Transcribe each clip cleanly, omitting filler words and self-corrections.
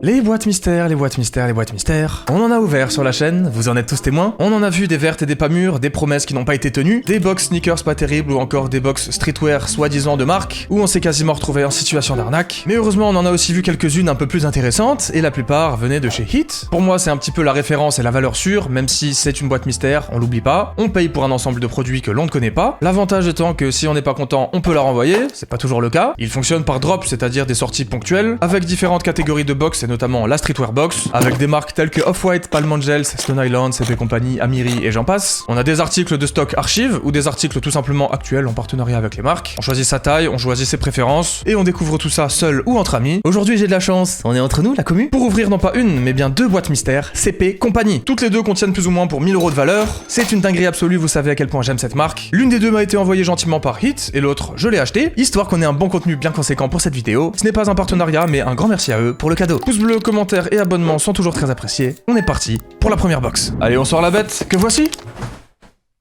Les boîtes mystères, les boîtes mystères, les boîtes mystères. On en a ouvert sur la chaîne, vous en êtes tous témoins. On en a vu des vertes et des pas mûres, des promesses qui n'ont pas été tenues, des box sneakers pas terribles ou encore des box streetwear soi-disant de marque, où on s'est quasiment retrouvé en situation d'arnaque. Mais heureusement on en a aussi vu quelques-unes un peu plus intéressantes, et la plupart venaient de chez Hit. Pour moi c'est un petit peu la référence et la valeur sûre, même si c'est une boîte mystère, on l'oublie pas. On paye pour un ensemble de produits que l'on ne connaît pas. L'avantage étant que si on n'est pas content, on peut la renvoyer, c'est pas toujours le cas. Il fonctionne par drop, c'est-à-dire des sorties ponctuelles, avec différentes catégories de box et notamment la streetwear box, avec des marques telles que Off-White, Palm Angels, Stone Island, CP Company, Amiri et j'en passe. On a des articles de stock archive ou des articles tout simplement actuels en partenariat avec les marques. On choisit sa taille, on choisit ses préférences et on découvre tout ça seul ou entre amis. Aujourd'hui j'ai de la chance, on est entre nous la commu, pour ouvrir non pas une mais bien deux boîtes mystères CP Company. Toutes les deux contiennent plus ou moins pour 1000 € de valeur. C'est une dinguerie absolue, vous savez à quel point j'aime cette marque. L'une des deux m'a été envoyée gentiment par Hit et l'autre je l'ai acheté, histoire qu'on ait un bon contenu bien conséquent pour cette vidéo. Ce n'est pas un partenariat mais un grand merci à eux pour le cadeau. Pouce bleu, commentaires et abonnements sont toujours très appréciés. On est parti pour la première box. Allez, on sort la bête, que voici.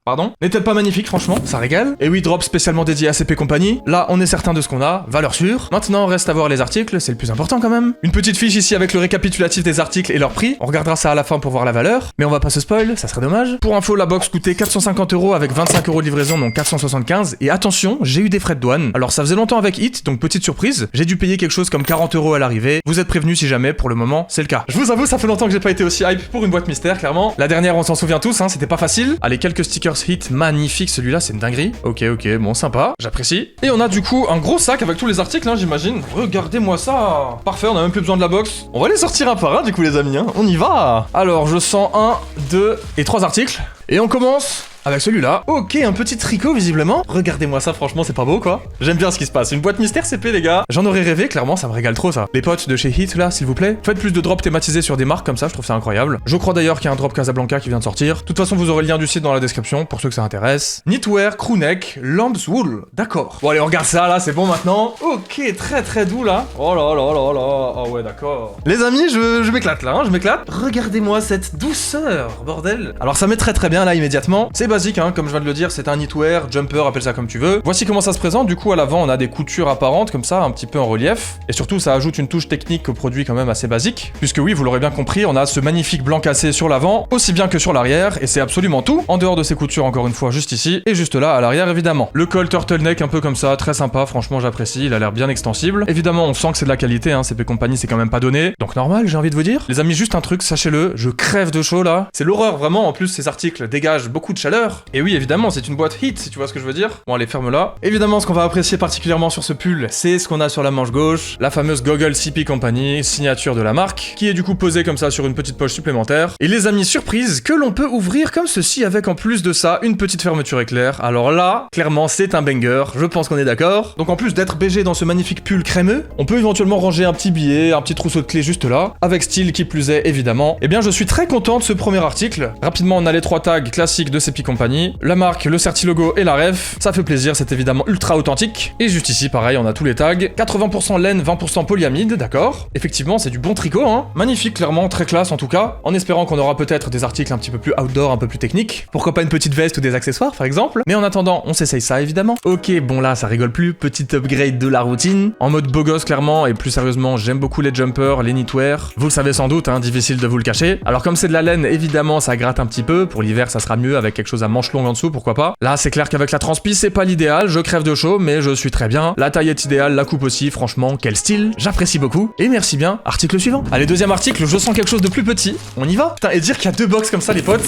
Pardon? N'est-elle pas magnifique, franchement? Ça régale. Et oui, drop spécialement dédié à CP Company. Là, on est certain de ce qu'on a, valeur sûre. Maintenant, reste à voir les articles, c'est le plus important quand même. Une petite fiche ici avec le récapitulatif des articles et leur prix. On regardera ça à la fin pour voir la valeur. Mais on va pas se spoil, ça serait dommage. Pour info, la box coûtait 450 € avec 25 € de livraison, donc 475. Et attention, j'ai eu des frais de douane. Alors ça faisait longtemps avec Hit, donc petite surprise. J'ai dû payer quelque chose comme 40 € à l'arrivée. Vous êtes prévenus si jamais, pour le moment, c'est le cas. Je vous avoue, ça fait longtemps que j'ai pas été aussi hype pour une boîte mystère, clairement. La dernière, on s'en souvient tous, hein, c'était pas facile. Allez, quelques stickers Hit magnifiques. Celui-là c'est une dinguerie. Ok, bon, sympa, j'apprécie. Et on a du coup un gros sac avec tous les articles, hein, j'imagine. Regardez-moi ça. Parfait, on a même plus besoin de la box. On va les sortir un par un du coup les amis, hein. On y va. Alors je sens 1, 2 et 3 articles. Et on commence avec celui-là. Ok, un petit tricot visiblement. Regardez-moi ça, franchement c'est pas beau quoi. J'aime bien ce qui se passe. Une boîte mystère CP les gars. J'en aurais rêvé, clairement ça me régale trop ça. Les potes de chez Hit là, s'il vous plaît. Faites plus de drops thématisés sur des marques comme ça, je trouve ça incroyable. Je crois d'ailleurs qu'il y a un drop Casablanca qui vient de sortir. De toute façon vous aurez le lien du site dans la description pour ceux que ça intéresse. Knitwear, crewneck, lamb's wool. D'accord. Bon allez on regarde ça là, c'est bon maintenant. Ok, très doux là. Oh là là là là. Oh ouais d'accord. Les amis, je m'éclate là, hein, je m'éclate. Regardez-moi cette douceur, bordel. Alors ça met très bien là immédiatement. C'est basique hein, comme je viens de le dire, c'est un knitwear, jumper, appelle ça comme tu veux. Voici comment ça se présente, du coup à l'avant on a des coutures apparentes comme ça, un petit peu en relief. Et surtout ça ajoute une touche technique au produit quand même assez basique. Puisque oui, vous l'aurez bien compris, on a ce magnifique blanc cassé sur l'avant, aussi bien que sur l'arrière, et c'est absolument tout. En dehors de ces coutures encore une fois, juste ici, et juste là à l'arrière évidemment. Le col turtleneck un peu comme ça, très sympa, franchement j'apprécie, il a l'air bien extensible. Évidemment on sent que c'est de la qualité, hein, CP Company c'est quand même pas donné. Donc normal j'ai envie de vous dire. Les amis, juste un truc, sachez-le, je crève de chaud là. C'est l'horreur vraiment, en plus ces articles dégagent beaucoup de chaleur. Et oui évidemment, c'est une boîte Hit, si tu vois ce que je veux dire. Bon allez, ferme-la. Évidemment, ce qu'on va apprécier particulièrement sur ce pull, c'est ce qu'on a sur la manche gauche, la fameuse Goggle CP Company, signature de la marque, qui est du coup posée comme ça sur une petite poche supplémentaire. Et les amis, surprise, que l'on peut ouvrir comme ceci avec en plus de ça une petite fermeture éclair. Alors là, clairement, c'est un banger, je pense qu'on est d'accord. Donc en plus d'être BG dans ce magnifique pull crémeux, on peut éventuellement ranger un petit billet, un petit trousseau de clés juste là, avec style qui plus est évidemment. Eh bien, je suis très content de ce premier article. Rapidement, on a les 3 tags classiques de CP Company, la marque, le certi-logo et la ref, ça fait plaisir, c'est évidemment ultra authentique. Et juste ici, pareil, on a tous les tags. 80% laine, 20% polyamide, d'accord. Effectivement, c'est du bon tricot, hein. Magnifique, clairement, très classe en tout cas. En espérant qu'on aura peut-être des articles un petit peu plus outdoor, un peu plus techniques. Pourquoi pas une petite veste ou des accessoires, par exemple. Mais en attendant, on s'essaye ça, évidemment. Ok, bon là, ça rigole plus. Petit upgrade de la routine. En mode beau gosse, clairement, et plus sérieusement, j'aime beaucoup les jumpers, les knitwear. Vous le savez sans doute, hein, difficile de vous le cacher. Alors comme c'est de la laine, évidemment, ça gratte un petit peu. Pour l'hiver, ça sera mieux avec quelque chose à manches longues en dessous, pourquoi pas. Là, c'est clair qu'avec la transpi, c'est pas l'idéal, je crève de chaud, mais je suis très bien. La taille est idéale, la coupe aussi, franchement, quel style, j'apprécie beaucoup. Et merci bien, article suivant. Allez, deuxième article, je sens quelque chose de plus petit, on y va. Putain, et dire qu'il y a 2 box comme ça, les potes,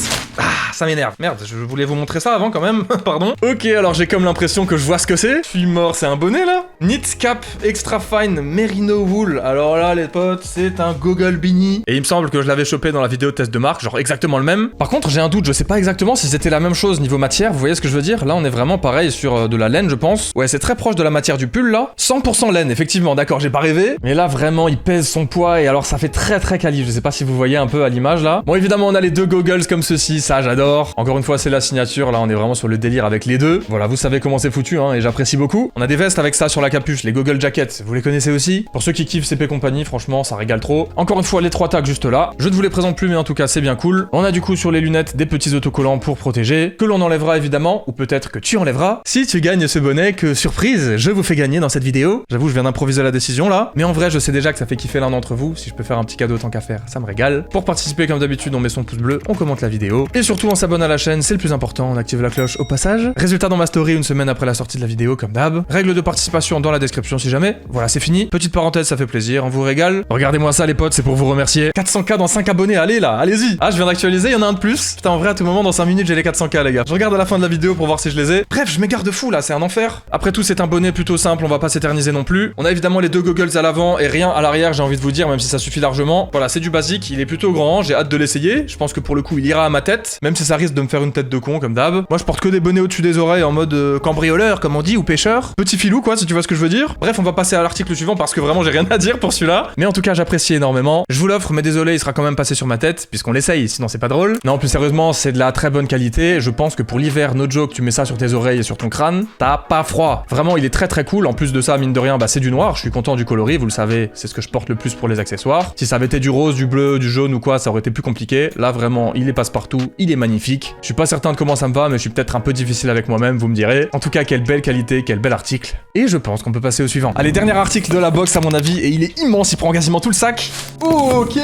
ça m'énerve. Merde, je voulais vous montrer ça avant quand même, pardon. Ok, alors j'ai comme l'impression que je vois ce que c'est. Je suis mort, c'est un bonnet là. Knit Cap Extra Fine Merino Wool. Alors là, les potes, c'est un Goggle beanie. Et il me semble que je l'avais chopé dans la vidéo test de marque, genre exactement le même. Par contre, j'ai un doute, je sais pas exactement si c'était la même chose niveau matière, vous voyez ce que je veux dire? Là, on est vraiment pareil sur de la laine, je pense. Ouais, c'est très proche de la matière du pull là. 100% laine, effectivement, d'accord, j'ai pas rêvé. Mais là, vraiment, il pèse son poids et alors ça fait très quali. Je sais pas si vous voyez un peu à l'image là. Bon, évidemment, on a les 2 goggles comme ceci, ça j'adore. Encore une fois, c'est la signature, là, on est vraiment sur le délire avec les deux. Voilà, vous savez comment c'est foutu, hein, et j'apprécie beaucoup. On a des vestes avec ça sur la la capuche, les goggle jackets, vous les connaissez aussi. Pour ceux qui kiffent CP Company, franchement, ça régale trop. Encore une fois, les 3 tags juste là. Je ne vous les présente plus, mais en tout cas, c'est bien cool. On a du coup sur les lunettes des petits autocollants pour protéger, que l'on enlèvera évidemment, ou peut-être que tu enlèveras, si tu gagnes ce bonnet que, surprise, je vous fais gagner dans cette vidéo. J'avoue, je viens d'improviser la décision là, mais en vrai, je sais déjà que ça fait kiffer l'un d'entre vous. Si je peux faire un petit cadeau tant qu'à faire, ça me régale. Pour participer, comme d'habitude, on met son pouce bleu, on commente la vidéo, et surtout on s'abonne à la chaîne, c'est le plus important, on active la cloche au passage. Résultat dans ma story une semaine après la sortie de la vidéo, comme d'hab. Règle de participation dans la description si jamais. Voilà, c'est fini. Petite parenthèse, ça fait plaisir, on vous régale. Regardez-moi ça les potes, c'est pour vous remercier. 400K dans 5 abonnés, allez là, allez-y. Ah, je viens d'actualiser, il y en a un de plus. Putain, en vrai, à tout moment, dans 5 minutes, j'ai les 400K les gars. Je regarde à la fin de la vidéo pour voir si je les ai. Bref, je m'égare de fou là, c'est un enfer. Après tout, c'est un bonnet plutôt simple, on va pas s'éterniser non plus. On a évidemment les 2 goggles à l'avant et rien à l'arrière, j'ai envie de vous dire, même si ça suffit largement. Voilà, c'est du basique, il est plutôt grand, j'ai hâte de l'essayer. Je pense que pour le coup, il ira à ma tête, même si ça risque de me faire une tête de con comme d'hab. Moi, je porte que des bonnets au-dessus des oreilles en mode cambrioleur, comme on dit, ou pêcheur. Petit filou quoi, si tu vois ce que je veux dire. Bref, on va passer à l'article suivant parce que vraiment j'ai rien à dire pour celui-là. Mais en tout cas, j'apprécie énormément. Je vous l'offre, mais désolé, il sera quand même passé sur ma tête, puisqu'on l'essaye, sinon c'est pas drôle. Non, plus sérieusement, c'est de la très bonne qualité. Je pense que pour l'hiver, no joke, tu mets ça sur tes oreilles et sur ton crâne, t'as pas froid. Vraiment, il est très très cool. En plus de ça, mine de rien, bah c'est du noir. Je suis content du coloris, vous le savez, c'est ce que je porte le plus pour les accessoires. Si ça avait été du rose, du bleu, du jaune ou quoi, ça aurait été plus compliqué. Là, vraiment, il est passe-partout, il est magnifique. Je suis pas certain de comment ça me va, mais je suis peut-être un peu difficile avec moi-même, vous me direz. En tout cas, quelle belle qualité, quel bel article. Et je pense qu'on peut passer au suivant. Allez, dernier article de la box à mon avis, et il est immense, il prend quasiment tout le sac. Ok,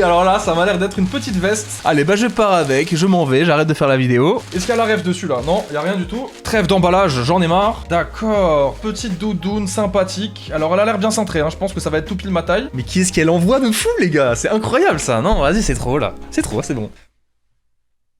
alors là, ça m'a l'air d'être une petite veste. Allez, bah je pars avec, je m'en vais, j'arrête de faire la vidéo. Est-ce qu'il y a la rêve dessus là? Non, il y a rien du tout. Trêve d'emballage, j'en ai marre. D'accord, petite doudoune sympathique. Alors elle a l'air bien cintrée, hein. Je pense que ça va être tout pile ma taille. Mais qui est-ce qu'elle envoie de fou les gars? C'est incroyable ça, non? Vas-y, c'est trop là. C'est trop, c'est bon.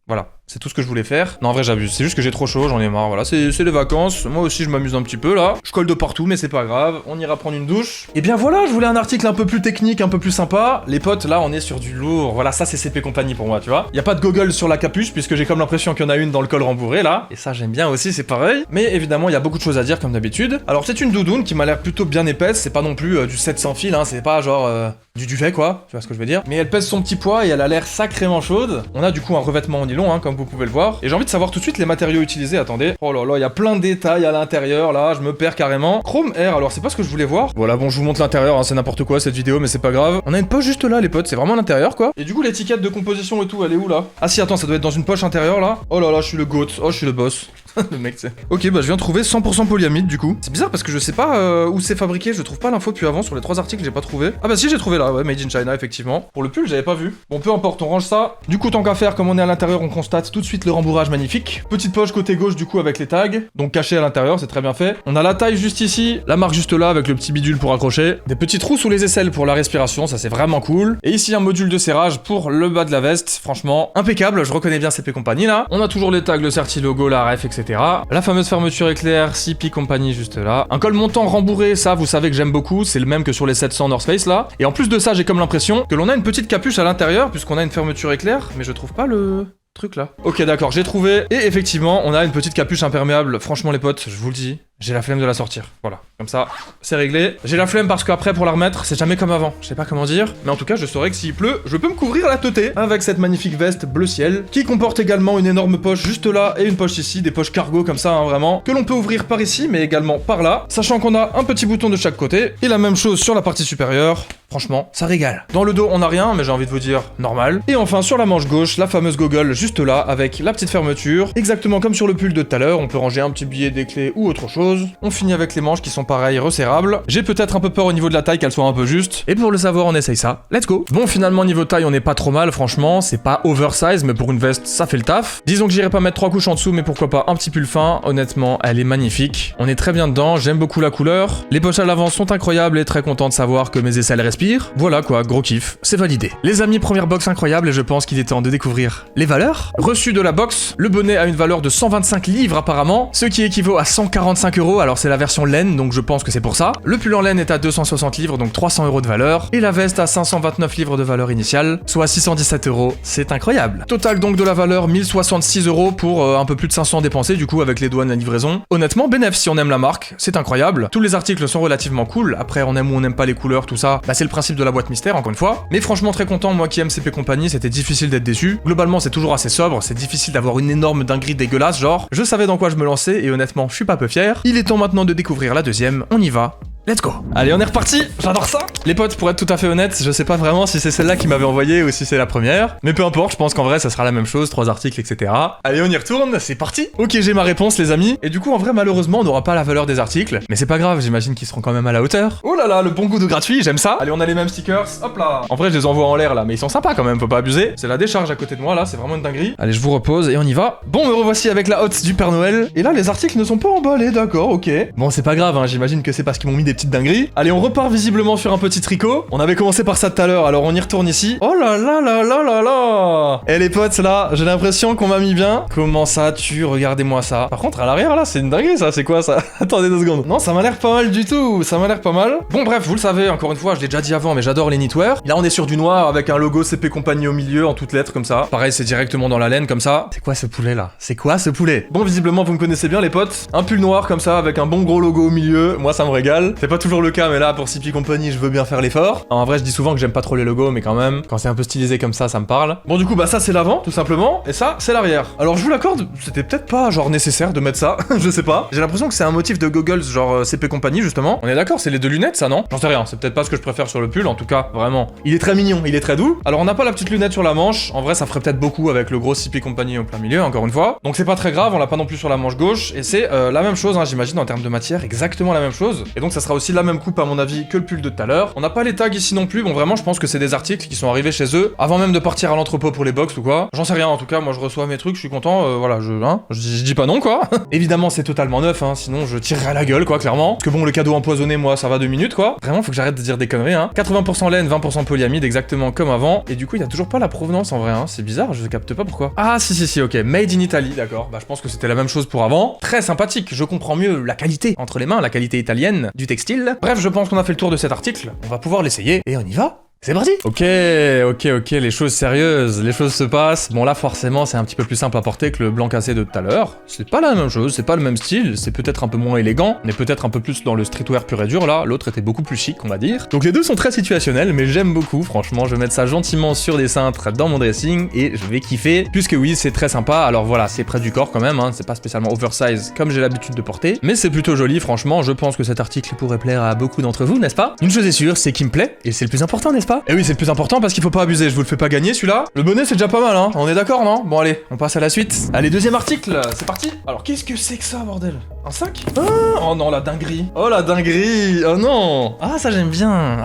Voilà, c'est tout ce que je voulais faire. Non, en vrai, j'abuse. C'est juste que j'ai trop chaud, j'en ai marre. Voilà, c'est les vacances. Moi aussi, je m'amuse un petit peu là. Je colle de partout, mais c'est pas grave. On ira prendre une douche. Et bien voilà, je voulais un article un peu plus technique, un peu plus sympa. Les potes, là, on est sur du lourd. Voilà, ça, c'est CP Company pour moi, tu vois. Y a pas de goggle sur la capuche, puisque j'ai comme l'impression qu'il y en a une dans le col rembourré là. Et ça, j'aime bien aussi, c'est pareil. Mais évidemment, il y a beaucoup de choses à dire, comme d'habitude. Alors, c'est une doudoune qui m'a l'air plutôt bien épaisse. C'est pas non plus du 700 fils, hein. C'est pas genre du duvet, quoi. Tu vois ce que je veux dire. Mais elle pèse son petit poids et elle a l'air sacrément chaude. On a du coup un revêtement en nylon, hein, comme vous pouvez le voir. Et j'ai envie de savoir tout de suite les matériaux utilisés. Attendez. Oh là là, il y a plein de détails à l'intérieur là, je me perds carrément. Chrome Air, alors c'est pas ce que je voulais voir. Voilà, bon, je vous montre l'intérieur, hein, c'est n'importe quoi cette vidéo, mais c'est pas grave. On a une poche juste là, les potes, c'est vraiment l'intérieur quoi. Et du coup, l'étiquette de composition et tout, elle est où là? Ah si, attends, ça doit être dans une poche intérieure là. Oh là là, je suis le goat. Oh, je suis le boss. Le mec, c'est... Ok, bah je viens de trouver 100% polyamide du coup. C'est bizarre parce que je sais pas où c'est fabriqué, je trouve pas l'info depuis avant sur les 3 articles, j'ai pas trouvé. Ah bah si, j'ai trouvé là, ouais, Made in China effectivement. Pour le pull, j'avais pas vu. Bon, peu importe, on range ça. Du coup, tant qu'à faire, comme on est à l'intérieur, on constate tout de suite le rembourrage magnifique. Petite poche côté gauche du coup avec les tags, donc caché à l'intérieur, c'est très bien fait. On a la taille juste ici, la marque juste là avec le petit bidule pour accrocher. Des petits trous sous les aisselles pour la respiration, ça c'est vraiment cool. Et ici un module de serrage pour le bas de la veste, franchement impeccable, je reconnais bien CP Company là. On a toujours les tags, le certi logo, la ref, etc. La fameuse fermeture éclair, CP Company juste là. Un col montant rembourré, ça vous savez que j'aime beaucoup, c'est le même que sur les 700 North Face là. Et en plus de ça, j'ai comme l'impression que l'on a une petite capuche à l'intérieur puisqu'on a une fermeture éclair, mais je trouve pas le... truc là. Ok d'accord, j'ai trouvé. Et effectivement, on a une petite capuche imperméable. Franchement les potes, je vous le dis, j'ai la flemme de la sortir. Voilà, comme ça, c'est réglé. J'ai la flemme parce qu'après pour la remettre, c'est jamais comme avant. Je sais pas comment dire, mais en tout cas, je saurais que s'il pleut, je peux me couvrir la teuté avec cette magnifique veste bleu ciel qui comporte également une énorme poche juste là et une poche ici, des poches cargo comme ça, hein, vraiment, que l'on peut ouvrir par ici, mais également par là, sachant qu'on a un petit bouton de chaque côté et la même chose sur la partie supérieure. Franchement, ça régale. Dans le dos, on a rien, mais j'ai envie de vous dire normal. Et enfin, sur la manche gauche, la fameuse goggle juste là, avec la petite fermeture. Exactement comme sur le pull de tout à l'heure, on peut ranger un petit billet, des clés ou autre chose. On finit avec les manches qui sont pareilles, resserrables. J'ai peut-être un peu peur au niveau de la taille qu'elle soit un peu juste. Et pour le savoir, on essaye ça. Let's go. Bon, finalement, niveau taille, on n'est pas trop mal, franchement. C'est pas oversize, mais pour une veste, ça fait le taf. Disons que j'irai pas mettre 3 couches en dessous, mais pourquoi pas un petit pull fin. Honnêtement, elle est magnifique. On est très bien dedans, j'aime beaucoup la couleur. Les poches à l'avant sont incroyables et très content de savoir que mes aisselles respirent. Voilà quoi, gros kiff, c'est validé. Les amis, première box incroyable et je pense qu'il est temps de découvrir les valeurs. Reçu de la box, le bonnet a une valeur de 125 livres apparemment, ce qui équivaut à 145 €, alors c'est la version laine, donc je pense que c'est pour ça. Le pull en laine est à 260 livres, donc 300 € de valeur, et la veste à 529 livres de valeur initiale, soit 617 €, c'est incroyable. Total donc de la valeur 1066 € pour un peu plus de 500 dépensés du coup avec les douanes et la livraison. Honnêtement, bénéf si on aime la marque, c'est incroyable. Tous les articles sont relativement cool, après on aime ou on n'aime pas les couleurs, tout ça, bah c'est le principe de la boîte mystère encore une fois. Mais franchement très content, moi qui aime CP Company, c'était difficile d'être déçu. Globalement c'est toujours assez sobre, c'est difficile d'avoir une énorme dinguerie dégueulasse, genre je savais dans quoi je me lançais et honnêtement je suis pas peu fier. Il est temps maintenant de découvrir la deuxième, on y va. Let's go. Allez, on est reparti. J'adore ça. Les potes, pour être tout à fait honnête, je sais pas vraiment si c'est celle-là qui m'avait envoyé ou si c'est la première. Mais peu importe, je pense qu'en vrai, ça sera la même chose, 3 articles, etc. Allez, on y retourne, c'est parti. Ok, j'ai ma réponse, les amis. Et du coup, en vrai, malheureusement, on n'aura pas la valeur des articles. Mais c'est pas grave, j'imagine qu'ils seront quand même à la hauteur. Oh là là, le bon goût de gratuit, j'aime ça. Allez, on a les mêmes stickers. Hop là. En vrai, je les envoie en l'air là, mais ils sont sympas quand même, faut pas abuser. C'est la décharge à côté de moi là, c'est vraiment une dinguerie. Allez, je vous repose et on y va. Bon, me revoici avec la hotte du Père Noël. Et là, les articles ne sont pas emballés, d'accord, ok. Bon, c'est pas grave, hein, j'imagine que c'est parce qu'ils m'ont mis des petites dingueries. Allez, on repart visiblement sur un petit tricot. On avait commencé par ça tout à l'heure, alors on y retourne ici. Oh là là là là là là. Et les potes, là, j'ai l'impression qu'on m'a mis bien. Comment ça tue? Regardez-moi ça. Par contre, à l'arrière, là, c'est une dinguerie, ça. C'est quoi, ça? Attendez 2 secondes. Non, ça m'a l'air pas mal du tout. Ça m'a l'air pas mal. Bon, bref, vous le savez, encore une fois, je l'ai déjà dit avant, mais j'adore les knitwear. Là, on est sur du noir avec un logo CP Compagnie au milieu, en toutes lettres, comme ça. Pareil, c'est directement dans la laine, comme ça. C'est quoi ce poulet, là? C'est quoi ce poulet? Bon, visiblement, vous me connaissez bien, les potes. Un pull noir, comme ça, avec un bon gros logo au milieu. Moi, ça me régale. C'est pas toujours le cas, mais là, pour CP Company, je veux bien faire l'effort. En vrai, je dis souvent que j'aime pas trop les logos, mais quand même, quand c'est un peu stylisé comme ça me parle. Bon, du coup, bah ça c'est l'avant, tout simplement, et ça c'est l'arrière. Alors, je vous l'accorde, c'était peut-être pas genre nécessaire de mettre ça, je sais pas. J'ai l'impression que c'est un motif de goggles genre CP Company justement. On est d'accord, c'est les 2 lunettes, ça non? J'en sais rien, c'est peut-être pas ce que je préfère sur le pull, en tout cas, vraiment. Il est très mignon, il est très doux. Alors, on n'a pas la petite lunette sur la manche. En vrai, ça ferait peut-être beaucoup avec le gros CP Company au plein milieu, encore une fois. Donc, c'est pas très grave, on l'a pas non plus sur la manche gauche, et c'est la même chose, hein, j'imagine en termes de matière, exactement la même chose. Et donc, ça sera aussi la même coupe à mon avis que le pull de tout à l'heure. On n'a pas les tags ici non plus. Bon, vraiment, je pense que c'est des articles qui sont arrivés chez eux avant même de partir à l'entrepôt pour les box ou quoi. J'en sais rien, en tout cas, moi je reçois mes trucs, je suis content, voilà, je dis pas non, quoi. Évidemment, c'est totalement neuf, hein, sinon je tirerai à la gueule, quoi, clairement. Parce que bon, le cadeau empoisonné, moi, ça va 2 minutes, quoi. Vraiment, faut que j'arrête de dire des conneries, hein. 80% laine, 20% polyamide, exactement comme avant. Et du coup, il y a toujours pas la provenance en vrai, hein. C'est bizarre, je capte pas pourquoi. Ah, si, ok. Made in Italy, d'accord. Bah, je pense que c'était la même chose pour avant. Très sympathique, je comprends mieux la qualité entre les mains, la qualité italienne du textile. Bref, je pense qu'on a fait le tour de cet article. On va pouvoir l'essayer et on y va. C'est parti. Ok, les choses sérieuses, les choses se passent. Bon là forcément c'est un petit peu plus simple à porter que le blanc cassé de tout à l'heure. C'est pas la même chose, c'est pas le même style, c'est peut-être un peu moins élégant. On est peut-être un peu plus dans le streetwear pur et dur là, l'autre était beaucoup plus chic on va dire. Donc les deux sont très situationnels mais j'aime beaucoup, franchement je vais mettre ça gentiment sur des cintres dans mon dressing et je vais kiffer. Puisque oui c'est très sympa, alors voilà c'est près du corps quand même, hein. C'est pas spécialement oversize comme j'ai l'habitude de porter. Mais c'est plutôt joli franchement, je pense que cet article pourrait plaire à beaucoup d'entre vous, n'est-ce pas? Une chose est sûre, c'est qu'il me plaît et c'est le plus important n'est-ce pas? Et oui, c'est le plus important parce qu'il faut pas abuser, je vous le fais pas gagner celui-là. Le bonnet c'est déjà pas mal, hein, on est d'accord, non? Bon allez, on passe à la suite. Allez, deuxième article, c'est parti. Alors qu'est-ce que c'est que ça, bordel? Un sac? Ah, oh non, la dinguerie. Oh la dinguerie. Oh non. Ah ça j'aime bien,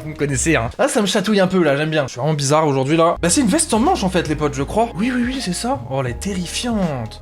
vous me connaissez, hein. Ah ça me chatouille un peu là, j'aime bien. Je suis vraiment bizarre aujourd'hui là. Bah c'est une veste en manche en fait les potes, je crois. Oui, c'est ça. Oh elle est terrifiante.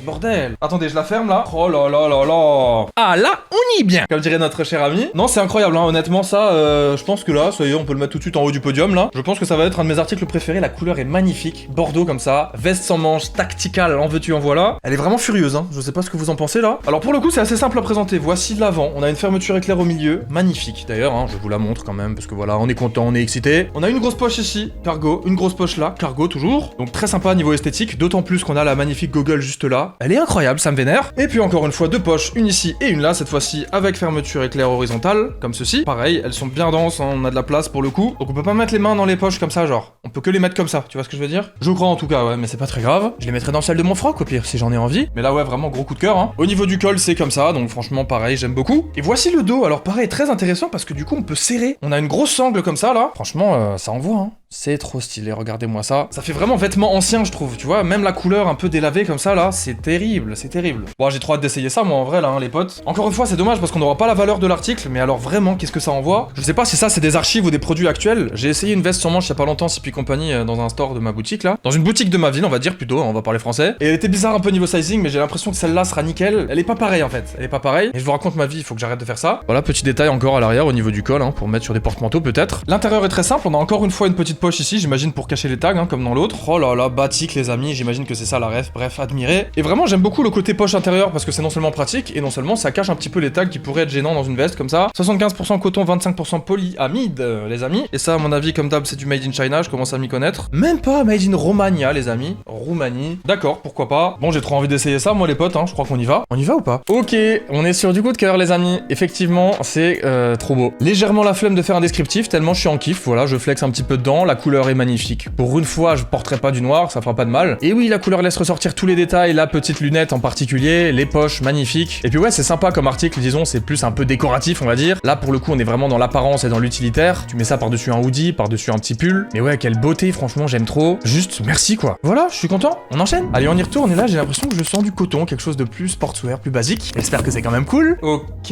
Bordel. Attendez, je la ferme là. Oh là là là là. Ah là, on y est bien, comme dirait notre cher ami. Non, c'est incroyable, hein, honnêtement ça, je pense que là, ça y est, on peut le mettre tout de suite en haut du podium là. Je pense que ça va être un de mes articles préférés, la couleur est magnifique, bordeaux comme ça, veste sans manches, tactical, en veux-tu en voilà. Elle est vraiment furieuse, hein, je sais pas ce que vous en pensez là. Alors pour le coup c'est assez simple à présenter, voici de l'avant, on a une fermeture éclair au milieu, magnifique d'ailleurs, hein, je vous la montre quand même, parce que voilà, on est content, on est excité. On a une grosse poche ici, cargo, une grosse poche là, cargo toujours, donc très sympa niveau esthétique, d'autant plus qu'on a la magnifique goggle juste là. Elle est incroyable, ça me vénère. Et puis encore une fois 2 poches, une ici et une là, cette fois-ci avec fermeture éclair horizontale, comme ceci. Pareil, elles sont bien denses, hein, on a de la place pour le coup. Donc on peut pas mettre les mains dans les poches comme ça, genre. On peut que les mettre comme ça, tu vois ce que je veux dire? Je crois en tout cas, ouais, mais c'est pas très grave. Je les mettrai dans celle de mon froc au pire, si j'en ai envie. Mais là ouais, vraiment gros coup de cœur, hein. Au niveau du col, c'est comme ça, donc franchement pareil, j'aime beaucoup. Et voici le dos, alors pareil, très intéressant parce que du coup on peut serrer. On a une grosse sangle comme ça là. Franchement, ça envoie, hein. C'est trop stylé, regardez-moi ça. Ça fait vraiment vêtement ancien, je trouve, tu vois. Même la couleur un peu délavée comme ça, là, c'est terrible, c'est terrible. Bon, j'ai trop hâte d'essayer ça, moi, en vrai, là, hein, les potes. Encore une fois, c'est dommage parce qu'on n'aura pas la valeur de l'article, mais alors vraiment, qu'est-ce que ça envoie? Je sais pas si ça, c'est des archives ou des produits actuels. J'ai essayé une veste sans manche il y a pas longtemps, CP Company, dans un store de ma boutique, là. Dans une boutique de ma ville, on va dire plutôt, hein, on va parler français. Et elle était bizarre un peu niveau sizing, mais j'ai l'impression que celle-là sera nickel. Elle est pas pareille, en fait. Elle est pas pareille. Et je vous raconte ma vie, il faut que j'arrête de faire ça. Voilà, petit détail encore à l'arrière au niveau du col, hein, pour mettre sur des porte-manteaux peut-être. L'intérieur est très simple, on a encore une fois une petite poche ici, j'imagine pour cacher les tags, hein, comme dans l'autre. Oh là là, batik les amis, j'imagine que c'est ça la ref, bref, admirez. Et vraiment j'aime beaucoup le côté poche intérieure parce que c'est non seulement pratique, et non seulement ça cache un petit peu les tags qui pourraient être gênants dans une veste comme ça. 75% coton, 25% polyamide, les amis. Et ça à mon avis comme d'hab c'est du made in China, je commence à m'y connaître. Même pas made in Romagna les amis. Roumanie. D'accord, pourquoi pas. Bon j'ai trop envie d'essayer ça moi les potes, hein, je crois qu'on y va. On y va ou pas? Ok, on est sur du coup de cœur les amis. Effectivement c'est trop beau. Légèrement la flemme de faire un descriptif tellement je suis en kiff, voilà, je flex un petit peu dedans. la couleur est magnifique. Pour une fois, je porterai pas du noir, ça fera pas de mal. Et oui, la couleur laisse ressortir tous les détails, la petite lunette en particulier, les poches magnifiques. Et puis ouais, c'est sympa comme article, disons, c'est plus un peu décoratif, on va dire. Là, pour le coup, on est vraiment dans l'apparence et dans l'utilitaire. Tu mets ça par-dessus un hoodie, par-dessus un petit pull. Mais ouais, quelle beauté, franchement, j'aime trop. Juste, merci quoi. Voilà, je suis content, on enchaîne. Allez, on y retourne, et là, j'ai l'impression que je sens du coton, quelque chose de plus sportswear, plus basique. J'espère que c'est quand même cool. Ok.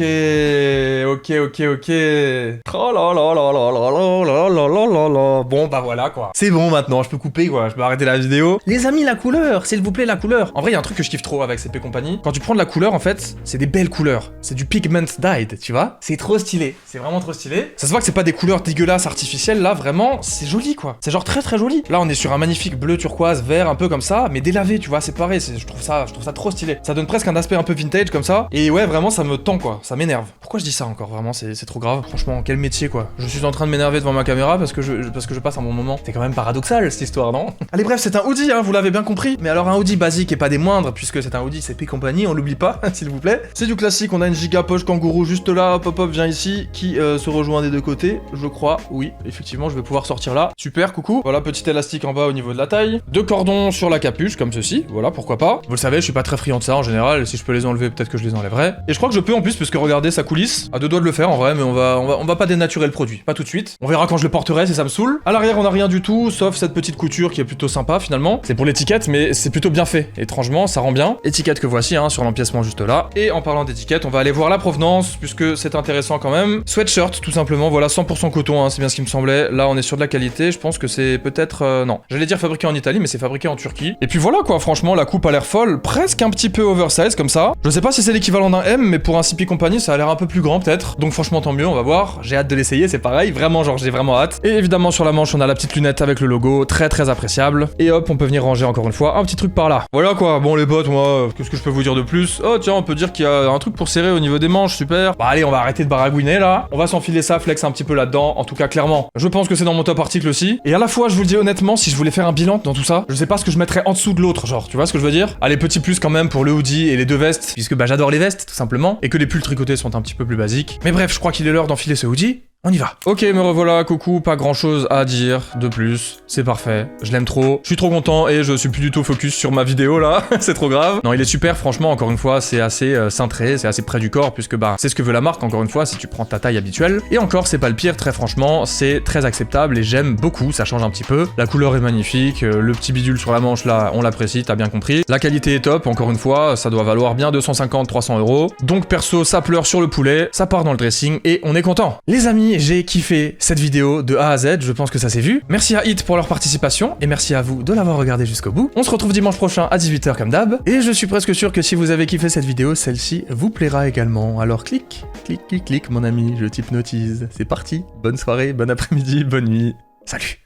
Oh là là là là là là là là là là. Bon, bah voilà quoi. C'est bon maintenant, je peux couper quoi, je peux arrêter la vidéo. Les amis, la couleur, s'il vous plaît, la couleur. En vrai, il y a un truc que je kiffe trop avec CP Company. Quand tu prends de la couleur, en fait, c'est des belles couleurs. C'est du pigment dyed, tu vois. C'est trop stylé. C'est vraiment trop stylé. Ça se voit que c'est pas des couleurs dégueulasses artificielles, là, vraiment, c'est joli quoi. C'est genre très très joli. Là, on est sur un magnifique bleu turquoise, vert, un peu comme ça, mais délavé, tu vois, c'est pareil. Je trouve ça trop stylé. Ça donne presque un aspect un peu vintage comme ça. Et ouais, vraiment, ça me tend quoi. Ça m'énerve. Pourquoi je dis ça encore? Vraiment, c'est trop grave. Franchement, quel métier quoi. Je suis en train de m'énerver devant ma caméra parce que je passe un bon moment. C'est quand même paradoxal cette histoire, non? Allez, bref, c'est un hoodie, hein, vous l'avez bien compris. Mais alors, un hoodie basique et pas des moindres, puisque c'est un hoodie CP Company, on l'oublie pas, s'il vous plaît. C'est du classique, on a une giga poche kangourou juste là, hop hop hop, viens ici, qui se rejoint des deux côtés, je crois. Oui, effectivement, je vais pouvoir sortir là. Super, coucou. Voilà, petit élastique en bas au niveau de la taille. Deux cordons sur la capuche, comme ceci. Voilà, pourquoi pas. Vous le savez, je suis pas très friand de ça en général. Si je peux les enlever, peut-être que je les enlèverai. Et je crois que je peux en plus, puisque regardez, ça coulisse. À deux doigts de le faire en vrai, mais on va pas dénaturer le produit. Pas tout de suite. On verra quand je le porterai si ça me saoule. À l'arrière, on a rien du tout, sauf cette petite couture qui est plutôt sympa finalement. C'est pour l'étiquette, mais c'est plutôt bien fait. Étrangement, ça rend bien. Étiquette que voici, hein, sur l'empiècement juste là. Et en parlant d'étiquette, on va aller voir la provenance, puisque c'est intéressant quand même. Sweatshirt, tout simplement. Voilà, 100% coton, hein, c'est bien ce qui me semblait. Là, on est sur de la qualité. Je pense que c'est peut-être... non. J'allais dire fabriqué en Italie, mais c'est fabriqué en Turquie. Et puis voilà quoi, franchement, la coupe a l'air folle. Presque un petit peu oversize comme ça. Je sais pas si c'est l'équivalent d'un M, mais pour un CP Company, ça a l'air un peu plus grand peut-être. Donc franchement, tant mieux, on va voir. J'ai hâte de l'essayer, c'est pareil. Vraiment, genre, j'ai vraiment hâte. Et évidemment, sur la manche, on a la petite lunette avec le logo. Très très appréciable. Et hop, on peut venir ranger encore une fois un petit truc par là. Voilà quoi. Bon, les potes, moi, qu'est-ce que je peux vous dire de plus? Oh, tiens, on peut dire qu'il y a un truc pour serrer au niveau des manches, super. Bah allez, on va arrêter de baragouiner là. On va s'enfiler ça, flex un petit peu là-dedans. En tout cas, clairement, je pense que c'est dans mon top article aussi. Et à la fois, je vous le dis honnêtement, si je voulais faire un bilan dans tout ça, je sais pas ce que je mettrais en dessous de l'autre, genre, tu vois ce que je veux dire? Allez, petit plus quand même pour le hoodie et les deux vestes, puisque bah j'adore les vestes, tout simplement, et que les pulls tricotés sont un petit peu plus basiques. Mais bref, je crois qu'il est l'heure d'enfiler ce hoodie. On y va. Ok, me revoilà, coucou, pas grand chose à dire de plus, c'est parfait, je l'aime trop, je suis trop content et je suis plus du tout focus sur ma vidéo là, c'est trop grave. Non, il est super, franchement, encore une fois, c'est assez cintré, c'est assez près du corps, puisque bah, c'est ce que veut la marque, encore une fois, si tu prends ta taille habituelle. Et encore, c'est pas le pire, très franchement, c'est très acceptable et j'aime beaucoup, ça change un petit peu. La couleur est magnifique, le petit bidule sur la manche là, on l'apprécie, t'as bien compris. La qualité est top, encore une fois, ça doit valoir bien 250-300 €. Donc perso, ça pleure sur le poulet, ça part dans le dressing et on est content. Les amis, j'ai kiffé cette vidéo de A à Z, je pense que ça s'est vu. Merci à Hit pour leur participation, et merci à vous de l'avoir regardé jusqu'au bout. On se retrouve dimanche prochain à 18 h comme d'hab, et je suis presque sûr que si vous avez kiffé cette vidéo, celle-ci vous plaira également. Alors clique, clique, clique, clique mon ami, je t'hypnotise. C'est parti, bonne soirée, bon après-midi, bonne nuit, salut.